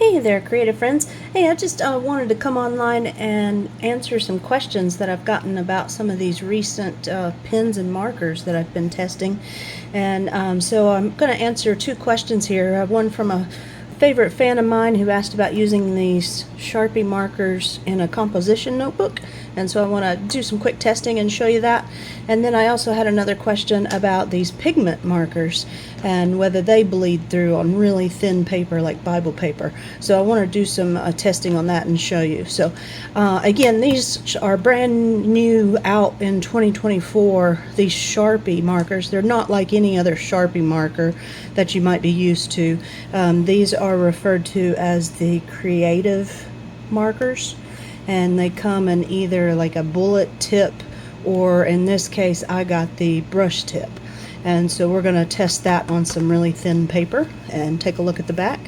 Hey there, creative friends. Hey, I just wanted to come online and answer some questions that I've gotten about some of these recent pens and markers that I've been testing. And so I'm going to answer two questions here. One from a favorite fan of mine who asked about using these Sharpie markers in a composition notebook. And so I want to do some quick testing and show you that. And then I also had another question about these pigment markers and whether they bleed through on really thin paper like Bible paper. So I want to do some testing on that and show you. So again, these are brand new out in 2024, these Sharpie markers. They're not like any other Sharpie marker that you might be used to. These are referred to as the creative markers, and they come in either like a bullet tip, or in this case I got the brush tip. And so we're going to test that on some really thin paper and take a look at the back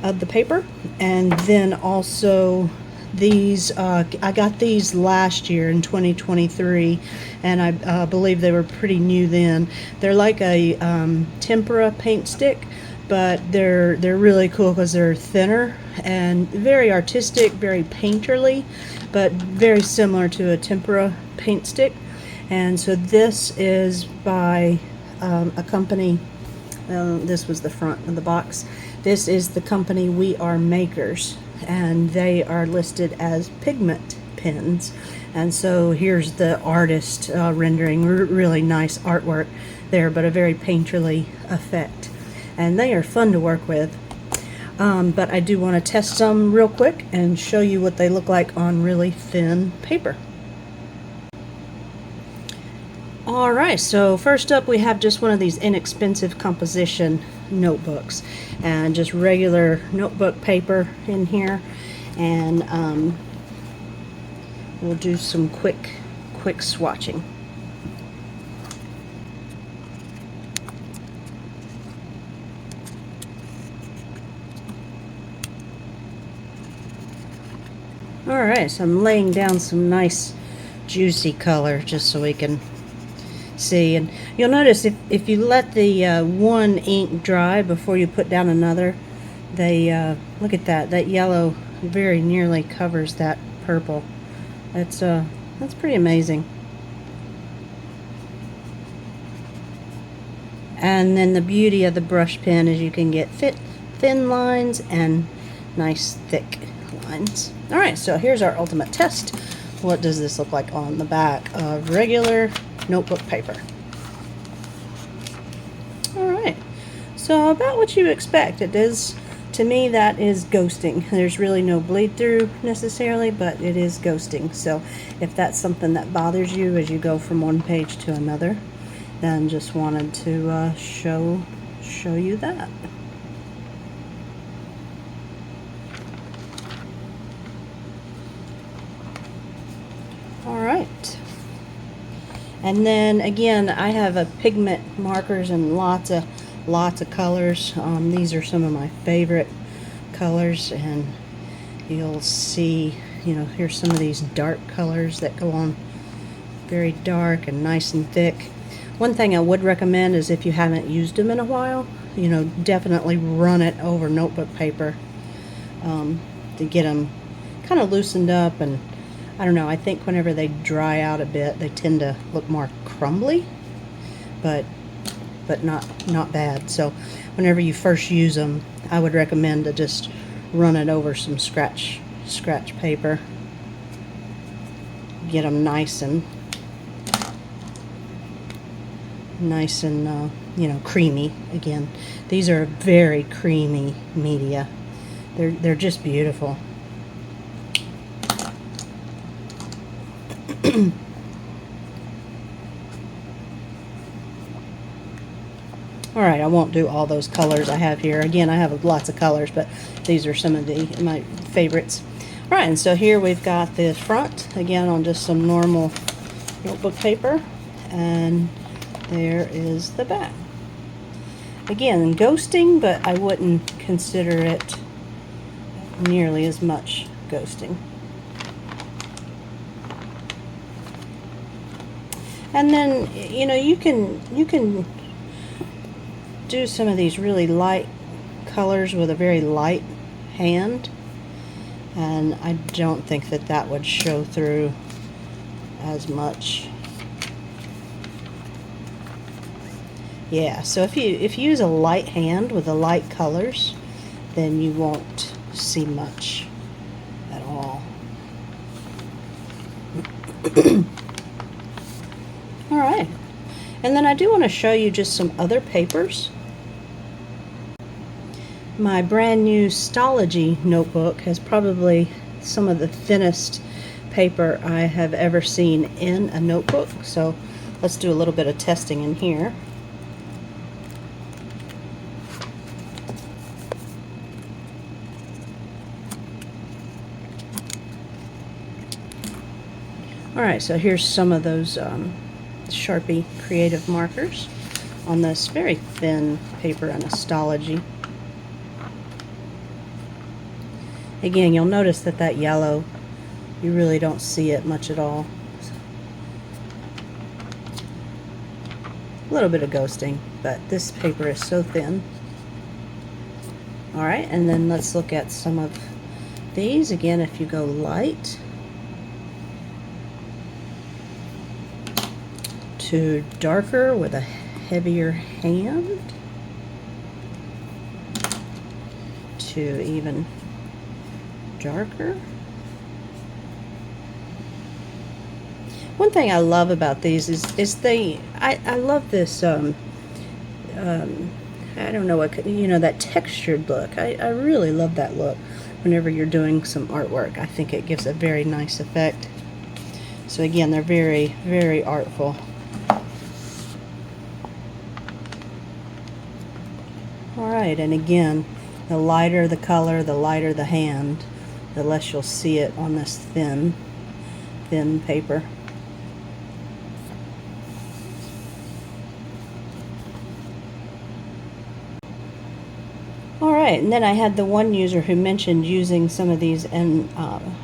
of the paper. And then also these, I got these last year in 2023, and I believe they were pretty new then. They're like a tempera paint stick, but they're really cool because they're thinner and very artistic, very painterly, but very similar to a tempera paint stick. And so this is by a company, this was the front of the box. This is the company We Are Makers, and they are listed as Pigment pens. And so here's the artist rendering, really nice artwork there, but a very painterly effect. And they are fun to work with. But I do want to test some real quick and show you what they look like on really thin paper. Alright, so first up we have just one of these inexpensive composition notebooks, and just regular notebook paper in here, and we'll do some quick swatching. Alright, so I'm laying down some nice juicy color just so we can see. And you'll notice if you let the one ink dry before you put down another, they look at that yellow very nearly covers that purple. That's pretty amazing. And then the beauty of the brush pen is you can get thin lines and nice thick lines. Alright, so here's our ultimate test. What does this look like on the back of regular notebook paper? Alright, so about what you expect. It is, to me, that is ghosting. There's really no bleed through necessarily, but it is ghosting. So if that's something that bothers you as you go from one page to another, then just wanted to show you that. Alright, and then again I have a pigment markers in lots of colors. These are some of my favorite colors, and you'll see, you know, here's some of these dark colors that go on very dark and nice and thick. One thing I would recommend is if you haven't used them in a while, you know, definitely run it over notebook paper to get them kind of loosened up. And I don't know, I think whenever they dry out a bit, they tend to look more crumbly, but not bad. So whenever you first use them, I would recommend to just run it over some scratch paper. Get them nice and you know, creamy. Again, these are very creamy media. They're just beautiful. Alright, I won't do all those colors I have here. Again, I have lots of colors, but these are some of my favorites. Alright, and so here we've got the front, again on just some normal notebook paper, and there is the back. Again, ghosting, but I wouldn't consider it nearly as much ghosting. And then, you know, you can do some of these really light colors with a very light hand, and I don't think that that would show through as much. Yeah, so if you use a light hand with the light colors, then you won't see much at all. All right, and then I do want to show you just some other papers. My brand new Stology notebook has probably some of the thinnest paper I have ever seen in a notebook, so let's do a little bit of testing in here. Alright, so here's some of those Sharpie creative markers on this very thin paper in a Stology. Again, you'll notice that that yellow, you really don't see it much at all. A little bit of ghosting, but this paper is so thin. Alright, and then let's look at some of these. Again, if you go light to darker with a heavier hand to even darker. One thing I love about these is I love this I don't know what, you know, that textured look. I really love that look whenever you're doing some artwork. I think it gives a very nice effect. So again, they're very, very artful. Alright, and again, the lighter the color, the lighter the hand, the less you'll see it on this thin paper. Alright, and then I had the one user who mentioned using some of these in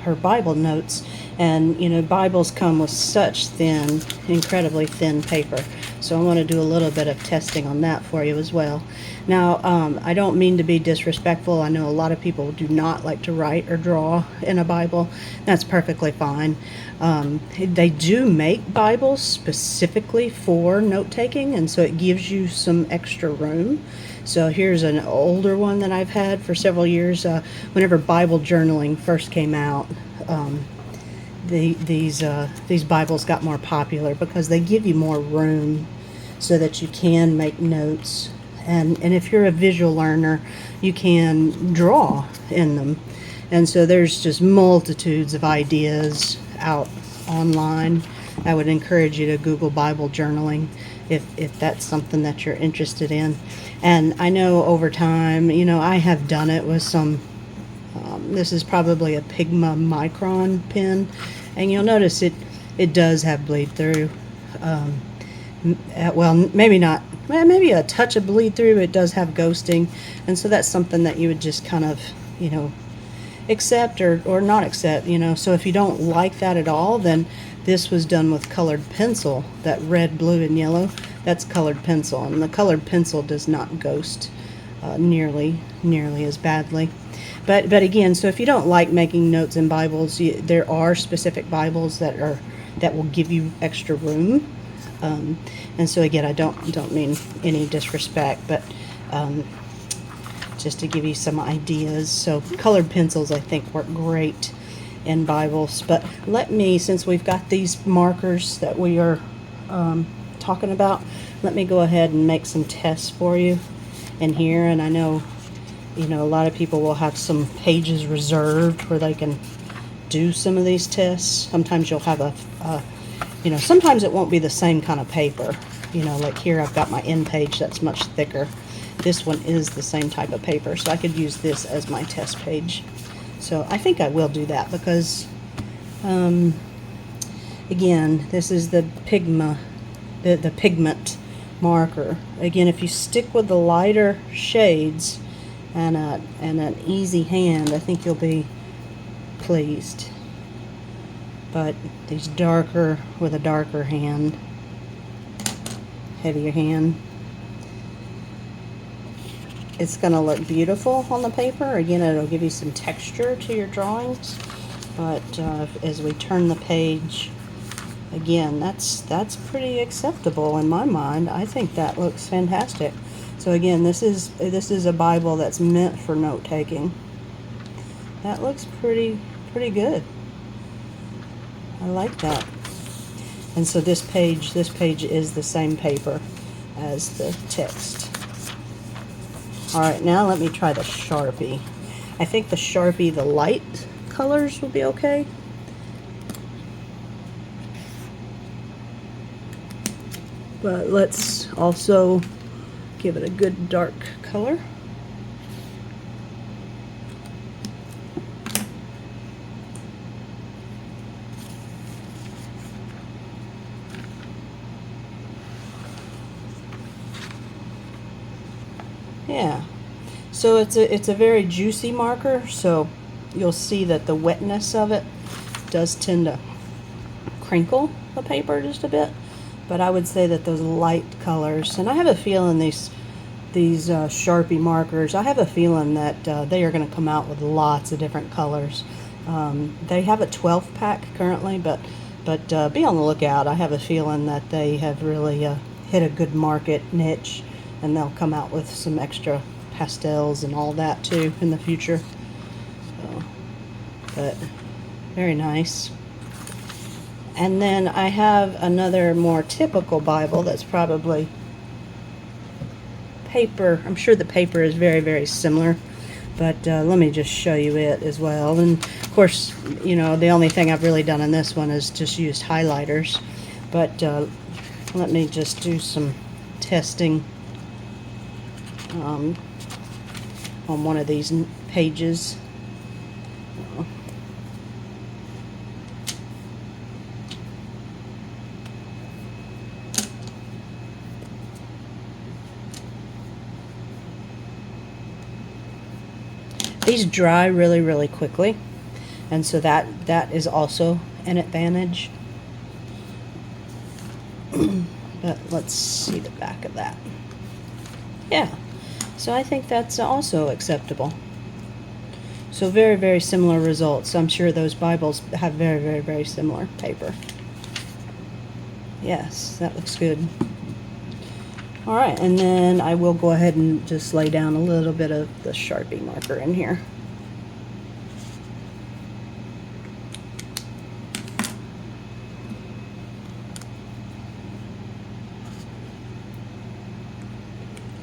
her Bible notes, and you know, Bibles come with such thin, incredibly thin paper. So I want to do a little bit of testing on that for you as well. Now, I don't mean to be disrespectful. I know a lot of people do not like to write or draw in a Bible. That's perfectly fine. They do make Bibles specifically for note-taking, and so it gives you some extra room. So here's an older one that I've had for several years. Whenever Bible journaling first came out, these Bibles got more popular because they give you more room so that you can make notes, and if you're a visual learner, you can draw in them. And so there's just multitudes of ideas out online. I would encourage you to Google Bible journaling if that's something that you're interested in. And I know over time, you know, I have done it with some this is probably a Pigment micron pen, and you'll notice it does have bleed through. Well, maybe not, maybe a touch of bleed through, but it does have ghosting, and so that's something that you would just kind of, you know, accept or not accept, you know. So if you don't like that at all, then this was done with colored pencil. That red, blue, and yellow, that's colored pencil, and the colored pencil does not ghost nearly as badly. But again, so if you don't like making notes in Bibles, there are specific Bibles that will give you extra room. And so again, I don't mean any disrespect, but just to give you some ideas. So colored pencils, I think, work great in Bibles. But let me, since we've got these markers that we are talking about, let me go ahead and make some tests for you in here. And I know, you know, a lot of people will have some pages reserved where they can do some of these tests. Sometimes you'll have you know, sometimes it won't be the same kind of paper. You know, like here I've got my end page that's much thicker. This one is the same type of paper, so I could use this as my test page. So I think I will do that because, again, this is the Pigment, the Pigment marker. Again, if you stick with the lighter shades and an easy hand, I think you'll be pleased. But these darker, with a darker hand, heavier hand, it's going to look beautiful on the paper. Again, it'll give you some texture to your drawings. But as we turn the page, again, that's pretty acceptable in my mind. I think that looks fantastic. So again, this is a Bible that's meant for note taking. That looks pretty good. I like that. And so this page is the same paper as the text. All right, now let me try the Sharpie. I think the Sharpie, the light colors will be okay. But let's also give it a good dark color. Yeah, so it's a very juicy marker, so you'll see that the wetness of it does tend to crinkle the paper just a bit. But I would say that those light colors, and I have a feeling these Sharpie markers, I have a feeling that they are going to come out with lots of different colors. They have a 12 pack currently, but be on the lookout. I have a feeling that they have really hit a good market niche, and they'll come out with some extra pastels and all that too in the future. So, but very nice. And then I have another more typical Bible that's probably paper. I'm sure the paper is very similar, but let me just show you it as well. And of course, you know, the only thing I've really done in this one is just used highlighters. But let me just do some testing on one of these pages. These dry really quickly, and so that is also an advantage. But let's see the back of that. Yeah, so I think that's also acceptable. So very similar results. I'm sure those Bibles have very similar paper. Yes, that looks good. All right, and then I will go ahead and just lay down a little bit of the Sharpie marker in here.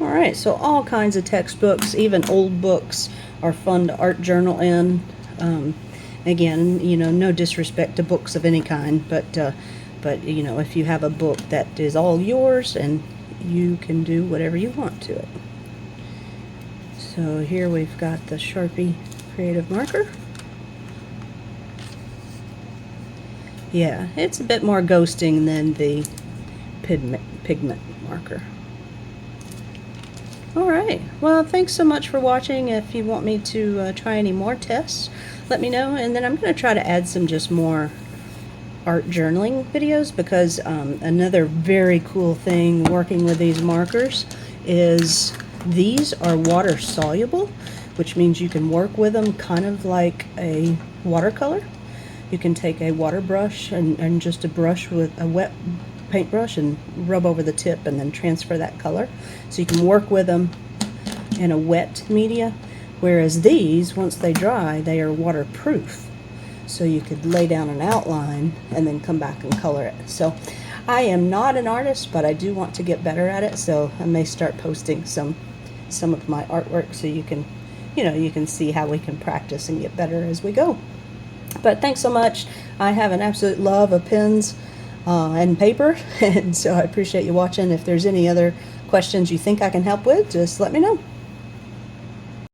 All right, so all kinds of textbooks, even old books, are fun to art journal in. Again, you know, no disrespect to books of any kind, but you know, if you have a book that is all yours, and you can do whatever you want to it. So here we've got the Sharpie creative marker. Yeah, it's a bit more ghosting than the pigment marker. Alright, well, thanks so much for watching. If you want me to try any more tests, let me know, and then I'm going to try to add some just more art journaling videos, because another very cool thing working with these markers is these are water soluble, which means you can work with them kind of like a watercolor. You can take a water brush and just a brush with a wet paintbrush and rub over the tip and then transfer that color. So you can work with them in a wet media, whereas these, once they dry, they are waterproof. So you could lay down an outline and then come back and color it. So I am not an artist, but I do want to get better at it, so I may start posting some of my artwork so you can, you know, you can see how we can practice and get better as we go. But thanks so much. I have an absolute love of pens and paper, and so I appreciate you watching. If there's any other questions you think I can help with, just let me know.